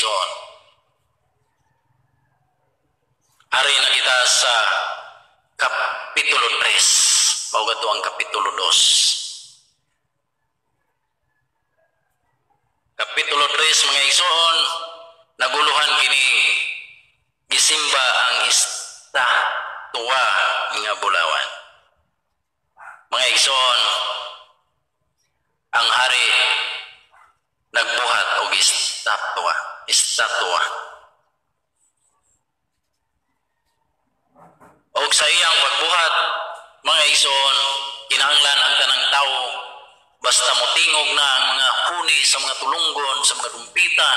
igsoon. Ari na kita sa Kapitulo 3, mao kadto ang Kapitulo 2. Kapitulo 3 mga igsoon, naguluhan kini gisimba ang istatwa nga bulawan. Mga igsoon, ang hari nagbuhat og istatwa. Og sa iyang pagbuhat, mga igsoon, kinahanglan ang tanang tao basta motingog na ang mga huni sa mga tulunggon, sa mga dumpita,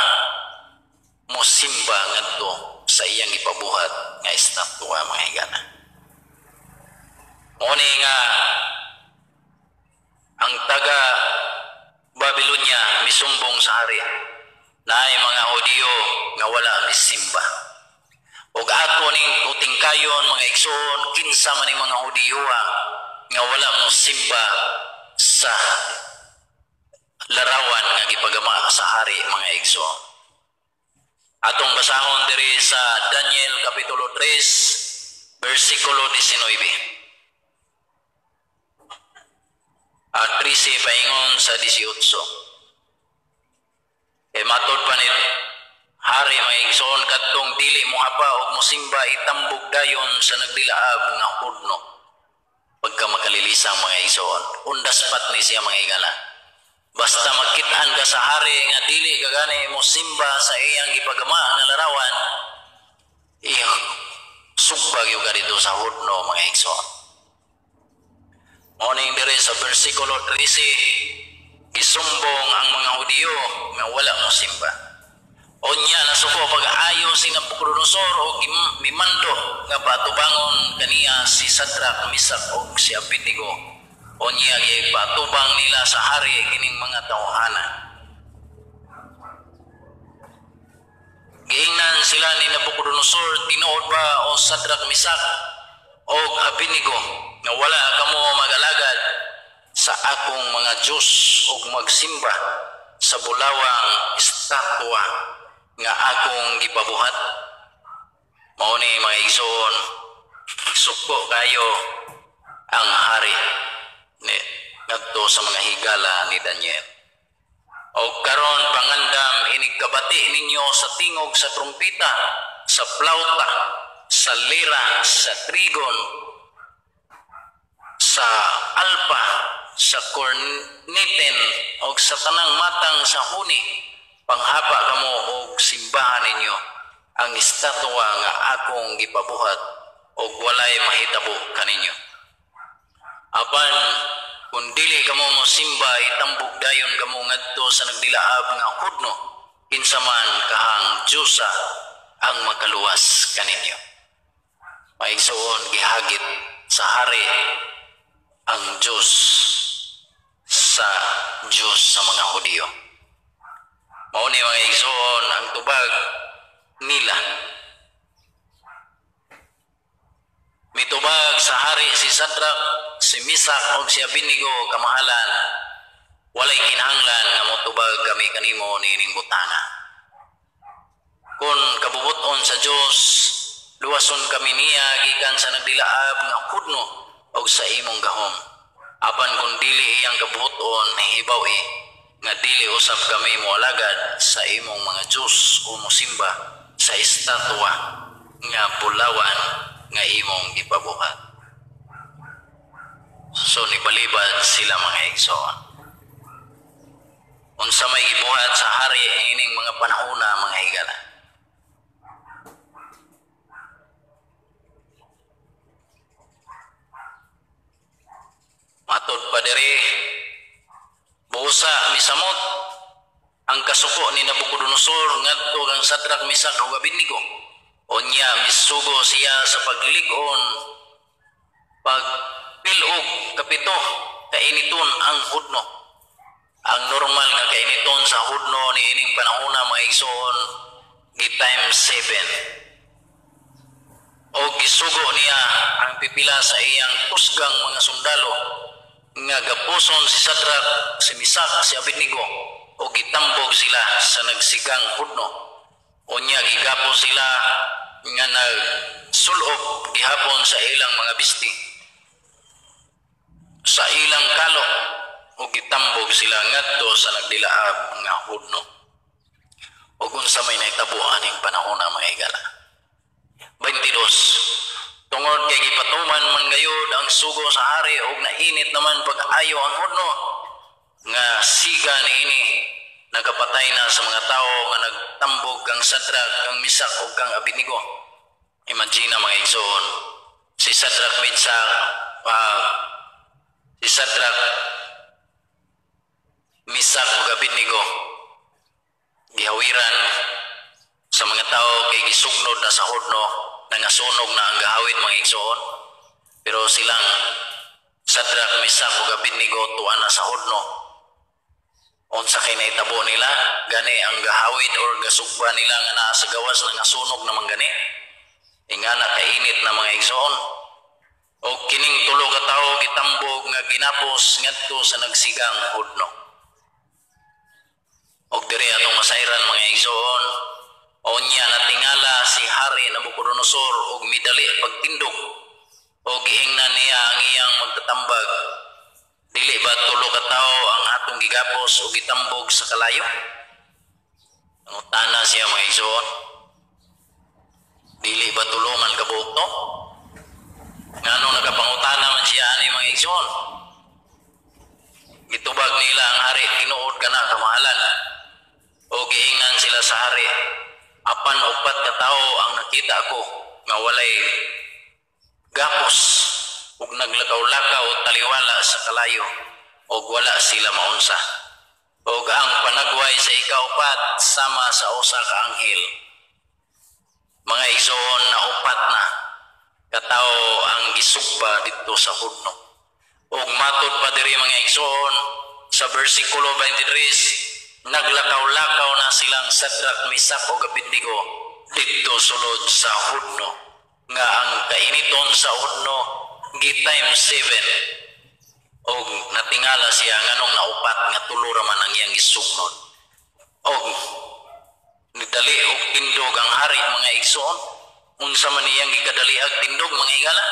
mosimba ngadto sa iyang ipabuhat nga estatwa, mga higala. Muni nga ang taga Babylonia misumbong sa hari naay mga Hudiyo nga wala misimba. Og ato ning tutingkayon mga igsoon, kinsa man ning mga Hudiyo nga wala mo simba sa larawan nga gipagama sa hari, mga igsoon. Atong basahon diri sa Daniel Kapitulo 3 versikulo 19. At 13 paingon sa 18. Matod pa ni hari mga igsoon, kadtong dili mohapa og mosimba itambog dayon sa nagdilaab nga hudno. Pagka makalilisang mga igsoon, undaspat ni siya mga igala. Basta magkit-an ka sa hari nga dili ka gani mosimba sa iyang ipagama nga larawan, sugbag yung ka dito sa hudno, mga igsoon. Morning dire sa versikulo 13, gisumbong ang mga Hudiyo nga wala mo simba. Onya nasuko pag-ayo si Nabucodonosor o mimando nga patubangon kaniya si Sadrak, Misak o si Abednego. Onya patubang nila sa hari kining mga tawhana. Giingnan sila ni Nabucodonosor, tinuod ba o Sadrak, Misak o Abednego nga wala kamo magalagad sa akong mga Diyos ug magsimba sa bulawang estatwa nga akong gipabuhat. Mao ni mga igsoon, suko kayo ang hari ni ngadto sa mga higala ni Daniel. O karon pangandam inig kabati ninyo sa tingog sa trumpita, sa flauta, sa lira, sa trigon, sa alpa, sa corneten, o sa tanang matang sa huni, panghapa kamo og simbahan ninyo ang estatwa nga akong gipabuhat og walay mahitabo kaninyo. Apan kung dili kamo mosimba, itambog dayon kamo ngadto sa nagdilaab nga hudno, kinsa man kahang Diyosa ang makaluwas kaninyo. Maigsoon gihagit sa hari ang Diyos sa Diyos sa mga Hudiyo. Mao ni mga igsoon ang tubag nila. Mitubag sa hari si Sadrak, si Misak o si Abednego kamahalan, walay kinahanglan nga motubag kami kanimo niining butana. Kung kabubuton sa Dios, luwason kami niya gikan sa nagdilaab nga hudno og sa imong gahom. Apan kung dili iyang kabubuton, hibaw nga dili usab kami moalagad sa imong mga Diyos o mosimba sa estatwa nga bulawan nga imong gipabuhat. So nipalibad sila mga igsoon. Unsa may gibuhat sa hari ining mga panahona, mga higala. Matod pa diri, busa misamot ang kasuko ni Nabucodonosor ngadto kang Sadrak, Misak ug Abednego. Onya misugo siya sa pagligon, pagpilog kapito, kainiton ang hudno. Ang normal nga kainiton sa hudno ni ining panahona, mga igsoon, gi times 7. O gisugo niya ang pipila sa iyang kusgang mga sundalo nga gapuson si Sadrak, si Misak, si Abednego, o gitambog sila sa nagsigang hudno Unya gigapo sila nga nagsulob gihapon sa ilang mga bisti, sa ilang kalo, o gitambog sila ngadto sa nagdilaab nga hudno. O unsa may nahitabo aning panahon na mga higala. 22. Tungod kay gipatuman man gayud ang sugo sa hari ug nainit naman pag-ayo ang hudno, nga siga niini nagapatay na sa mga tao nga nagtambog kang Sadrak, kang Misak ug kang Abednego. Imagine mga igsoon, si Sadrak, Misak, si Sadrak, Misak ug Abednego gihawiran sa mga tao kay gisugnod na sa hudno, nangasunog na ang gahawid mga igsoon. Pero silang Sadrak, Misak ug Abednego tuan na sa hudno. Unsa kay nahitabo nila, gani ang gahawid or gasugba nila nga naa sa gawas na nasunog naman gani. Ingana kainit na mga igsoon. O kining tulo ka tawo gitambog nga ginapos ngadto sa nagsigang hudno. Og diri atong masayran mga igsoon, unya natingala si Hari Nabucodonosor og midali pagtindog o giingnan niya ang iyang magtatambag. Dili ba tulo ka tawo ang atong gigapos o gitambog sa kalayo? Nangutana siya mga igsoon. Dili ba tulo man kabuok to? Ngano nagapangutana man siya ani mga igsoon? Gitubag nila ang hari, tinuod ka na kamahalan. O giingnan sila sa hari, apan upat ka tawo ang nakita ko nga walay gapos ug naglakaw-lakaw taliwala sa kalayo ug wala sila maunsa. Ug ang panagway sa ikaupat sama sa usa ka anghel. Mga igsoon na upat na katawo ang gisugba didto sa hudno. Ug matud pa diri mga igsoon sa bersikulo 23, naglakaw-lakaw na silang Sadrak, Misak ug Abednego didto sulod sa hudno, nga ang kainiton sa hudno gi-times 7. Og natingala siya nganong naupat nga tulo ra man ang iyang gisugnod. Og nidali og tindog ang hari mga igsoon. Unsa man iyang gikadaliag tindog mga igala?